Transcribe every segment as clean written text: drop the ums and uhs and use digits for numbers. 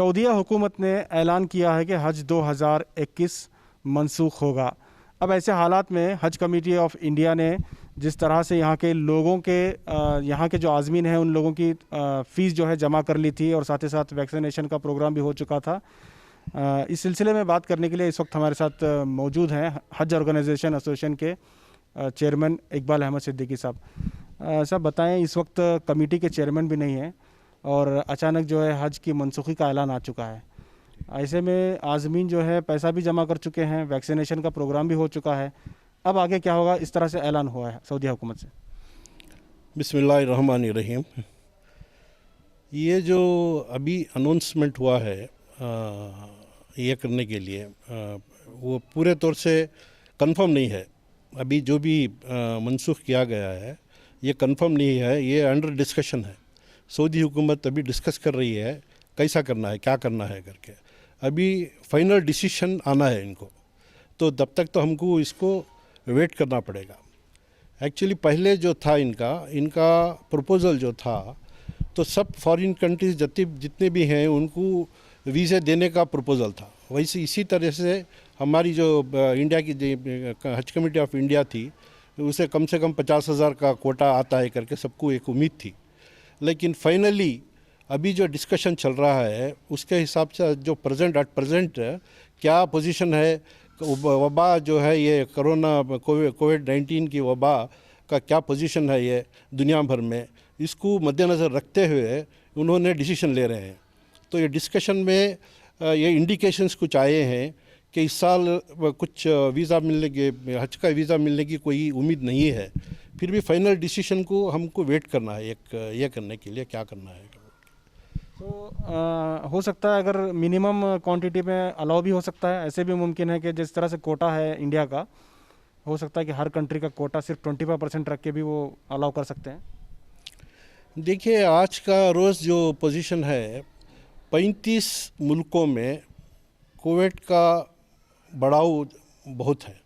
सऊदीया हुकूमत ने ऐलान किया है कि हज 2021 मनसूख होगा। अब ऐसे हालात में हज कमेटी ऑफ इंडिया ने जिस तरह से यहाँ के लोगों के यहाँ के जो आज़मीन हैं उन लोगों की फ़ीस जो है जमा कर ली थी और साथ ही साथ वैक्सीनेशन का प्रोग्राम भी हो चुका था। इस सिलसिले में बात करने के लिए इस वक्त हमारे साथ मौजूद हैं हज ऑर्गेनाइजेशन एसोसिएशन के चेयरमैन इकबाल अहमद सिद्दीकी साहब। साहब बताएं, इस वक्त कमेटी के चेयरमैन भी नहीं हैं और अचानक जो है हज की मनसूखी का ऐलान आ चुका है। ऐसे में आज़मीन जो है पैसा भी जमा कर चुके हैं, वैक्सीनेशन का प्रोग्राम भी हो चुका है। अब आगे क्या होगा, इस तरह से ऐलान हुआ है सऊदी हुकूमत से। बिस्मिल्लाहिर्रहमानिर्रहीम। ये जो अभी अनाउंसमेंट हुआ है ये करने के लिए वो पूरे तौर से कंफर्म नहीं है। अभी जो भी मनसूख किया गया है ये कंफर्म नहीं है, ये अंडर डिस्कशन है। सऊदी हुकूमत अभी डिस्कस कर रही है कैसा करना है, क्या करना है करके। अभी फाइनल डिसीशन आना है इनको, तो तब तक तो हमको इसको वेट करना पड़ेगा। एक्चुअली पहले जो था इनका प्रपोज़ल जो था, तो सब फॉरेन कंट्रीज़ जितने भी हैं उनको वीज़े देने का प्रपोज़ल था। वैसे इसी तरह से हमारी जो इंडिया की हज कमेटी ऑफ इंडिया थी, उसे कम से कम 50,000 का कोटा आता है करके सबको एक उम्मीद थी। लेकिन फाइनली अभी जो डिस्कशन चल रहा है उसके हिसाब से जो एट प्रेजेंट क्या पोजीशन है, वबा जो है ये कोविड-19 की वबा का क्या पोजीशन है ये दुनिया भर में, इसको मद्देनज़र रखते हुए उन्होंने डिसीजन ले रहे हैं। तो ये डिस्कशन में ये इंडिकेशंस कुछ आए हैं कि इस साल कुछ वीज़ा मिलने के हज का वीज़ा मिलने की कोई उम्मीद नहीं है। फिर भी फाइनल डिसीजन को हमको वेट करना है ये करने के लिए क्या करना है। तो हो सकता है अगर मिनिमम क्वांटिटी में अलाउ भी हो सकता है, ऐसे भी मुमकिन है कि जिस तरह से कोटा है इंडिया का, हो सकता है कि हर कंट्री का कोटा सिर्फ 25% रख के भी वो अलाउ कर सकते हैं। देखिए आज का रोज़ जो पोजीशन है, 35 मुल्कों में कोविड का बढ़ाव बहुत है।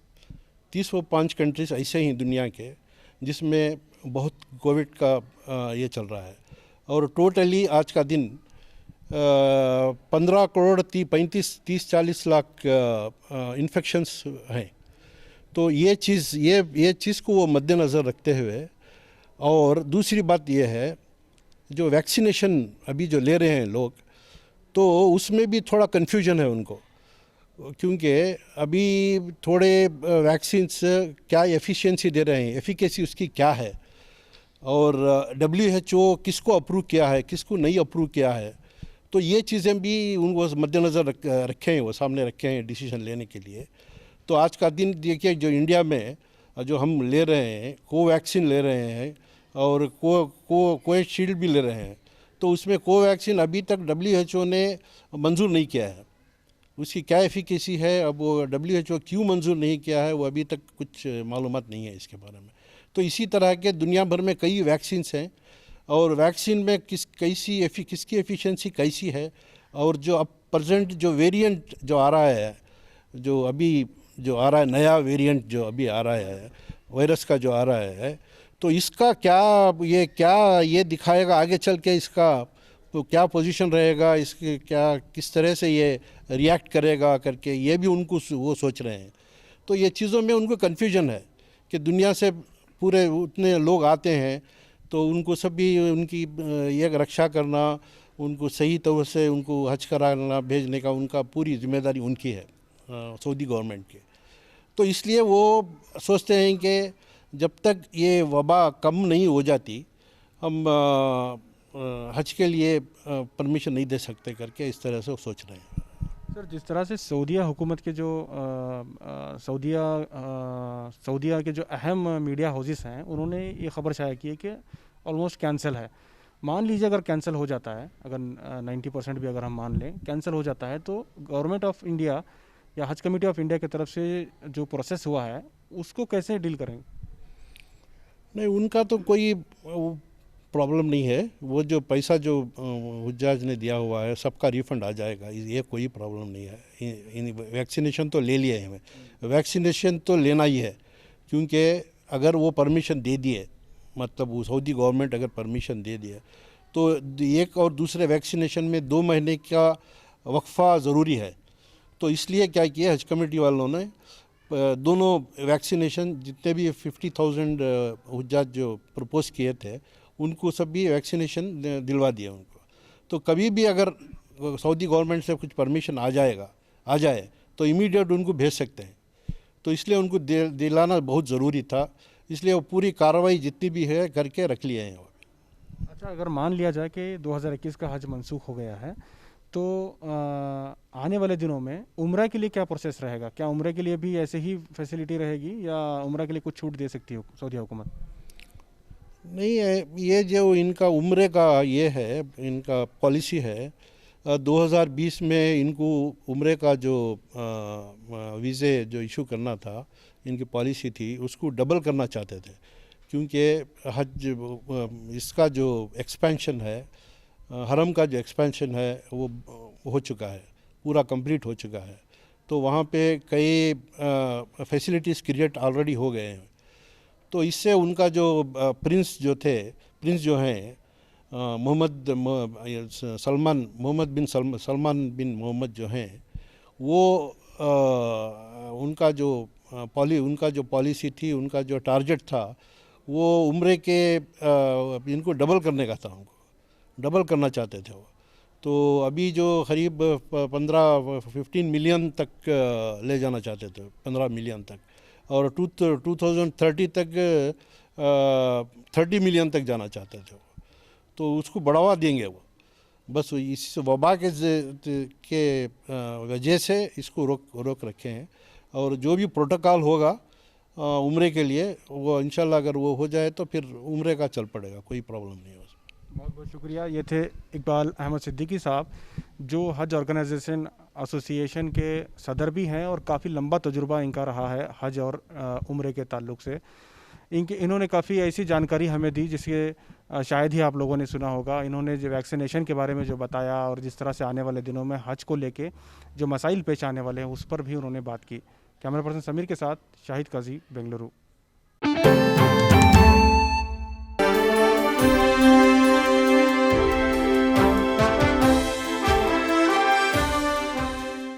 30-5 कंट्रीज ऐसे ही दुनिया के जिसमें बहुत कोविड का ये चल रहा है। और टोटली आज का दिन 15 करोड़ 30-40 लाख इन्फेक्शंस हैं। तो ये चीज़ को वो मद्देनज़र रखते हुए, और दूसरी बात ये है जो वैक्सीनेशन अभी जो ले रहे हैं लोग, तो उसमें भी थोड़ा कन्फ्यूजन है उनको, क्योंकि अभी थोड़े वैक्सीन्स क्या एफिशिएंसी दे रहे हैं, एफिकेसी उसकी क्या है, और WHO किसको अप्रूव किया है, किसको नहीं अप्रूव किया है। तो ये चीज़ें भी उनको मद्देनज़र रखे हैं, वो सामने रखे हैं डिसीजन लेने के लिए। तो आज का दिन देखिए, जो इंडिया में जो हम ले रहे हैं, कोवैक्सीन ले रहे हैं और कोविशील्ड भी ले रहे हैं, तो उसमें कोवैक्सीन अभी तक WHO ने मंजूर नहीं किया है। उसकी क्या एफिकेसी है, अब वो WHO क्यों मंजूर नहीं किया है, वो अभी तक कुछ मालूमात नहीं है इसके बारे में। तो इसी तरह के दुनिया भर में कई वैक्सीन्स हैं, और वैक्सीन में किसकी एफिशिएंसी कैसी है, और जो अब प्रेजेंट जो वेरिएंट जो आ रहा है, जो अभी जो आ रहा है, नया वेरिएंट जो अभी आ रहा है वायरस का जो आ रहा है, तो इसका क्या ये दिखाएगा आगे चल के, इसका तो क्या पोजीशन रहेगा, इसके किस तरह से ये रिएक्ट करेगा करके, ये भी उनको वो सोच रहे हैं। तो ये चीज़ों में उनको कन्फ्यूजन है कि दुनिया से पूरे उतने लोग आते हैं, तो उनको सभी उनकी ये रक्षा करना, उनको सही तौर से उनको हज कराना भेजने का उनका पूरी जिम्मेदारी उनकी है, सऊदी गवर्नमेंट की। तो इसलिए वो सोचते हैं कि जब तक ये वबा कम नहीं हो जाती, हम हज के लिए परमिशन नहीं दे सकते करके इस तरह से वो सोच रहे हैं। सर, जिस तरह से सऊदीया हुकूमत के जो सऊदीया के जो अहम मीडिया हाउसेस हैं, उन्होंने ये ख़बर शाया की है कि ऑलमोस्ट कैंसिल है। मान लीजिए अगर कैंसिल हो जाता है, अगर 90% भी अगर हम मान लें कैंसिल हो जाता है, तो गवर्नमेंट ऑफ इंडिया या हज कमेटी ऑफ इंडिया की तरफ से जो प्रोसेस हुआ है उसको कैसे डील करेंगे? नहीं, उनका तो कोई प्रॉब्लम नहीं है। वो जो पैसा जो हुज्जाज ने दिया हुआ है सबका रिफ़ंड आ जाएगा, ये कोई प्रॉब्लम नहीं है। वैक्सीनेशन तो ले लिया है हमें, वैक्सीनेशन तो लेना ही है, क्योंकि अगर वो परमिशन दे दिए, मतलब वो सऊदी गवर्नमेंट अगर परमिशन दे दिए, तो एक और दूसरे वैक्सीनेशन में 2 महीने का वक्फा ज़रूरी है। तो इसलिए क्या किया हज कमेटी वालों ने, दोनों वैक्सीनेशन जितने भी 50,000 हुज्जाज जो प्रपोज किए थे उनको सब भी वैक्सीनेशन दिलवा दिया उनको। तो कभी भी अगर सऊदी गवर्नमेंट से कुछ परमिशन आ जाए तो इमीडिएट उनको भेज सकते हैं। तो इसलिए उनको दिलाना बहुत ज़रूरी था, इसलिए वो पूरी कार्रवाई जितनी भी है करके रख लिए हैं। अच्छा, अगर मान लिया जाए कि 2021 का हज मंसूख हो गया है तो आने वाले दिनों में उम्रा के लिए क्या प्रोसेस रहेगा? क्या उम्रा के लिए भी ऐसे ही फैसिलिटी रहेगी या उम्रा के लिए कुछ छूट दे सकती है सऊदी हुकूमत? नहीं है, ये जो इनका उम्रे का ये है, इनका पॉलिसी है। 2020 में इनको उम्रे का जो वीज़े जो इशू करना था, इनकी पॉलिसी थी, उसको डबल करना चाहते थे, क्योंकि हज इसका जो एक्सपेंशन है, हरम का जो एक्सपेंशन है वो हो चुका है, पूरा कंप्लीट हो चुका है। तो वहाँ पे कई फैसिलिटीज़ क्रिएट ऑलरेडी हो गए हैं। तो इससे उनका जो प्रिंस जो हैं सलमान बिन मोहम्मद जो हैं, वो उनका जो पॉलिसी थी, उनका जो टारगेट था, वो उम्रे के इनको डबल करने का था, उनको डबल करना चाहते थे वो। तो अभी जो करीब 15 मिलियन तक ले जाना चाहते थे, 15 मिलियन तक, और 2030 तक 30 मिलियन तक जाना चाहते थे वो। तो उसको बढ़ावा देंगे वो, बस इस वबा के वजह से इसको रोक रखे हैं। और जो भी प्रोटोकॉल होगा उम्रे के लिए, वो इंशाल्लाह अगर वो हो जाए तो फिर उम्रे का चल पड़ेगा, कोई प्रॉब्लम नहीं है उसमें। बहुत बहुत शुक्रिया। ये थे इकबाल अहमद सिद्दीकी साहब, जो हज ऑर्गेनाइजेशन एसोसिएशन के सदर भी हैं और काफ़ी लंबा तजुर्बा इनका रहा है हज और उम्रे के ताल्लुक़ से। इन्होंने काफ़ी ऐसी जानकारी हमें दी जिसके शायद ही आप लोगों ने सुना होगा। इन्होंने जो वैक्सीनेशन के बारे में जो बताया और जिस तरह से आने वाले दिनों में हज को लेके जो मसाइल पेश आने वाले हैं उस पर भी उन्होंने बात की। कैमरा पर्सन समीर के साथ शाहिद काजी, बेंगलुरु।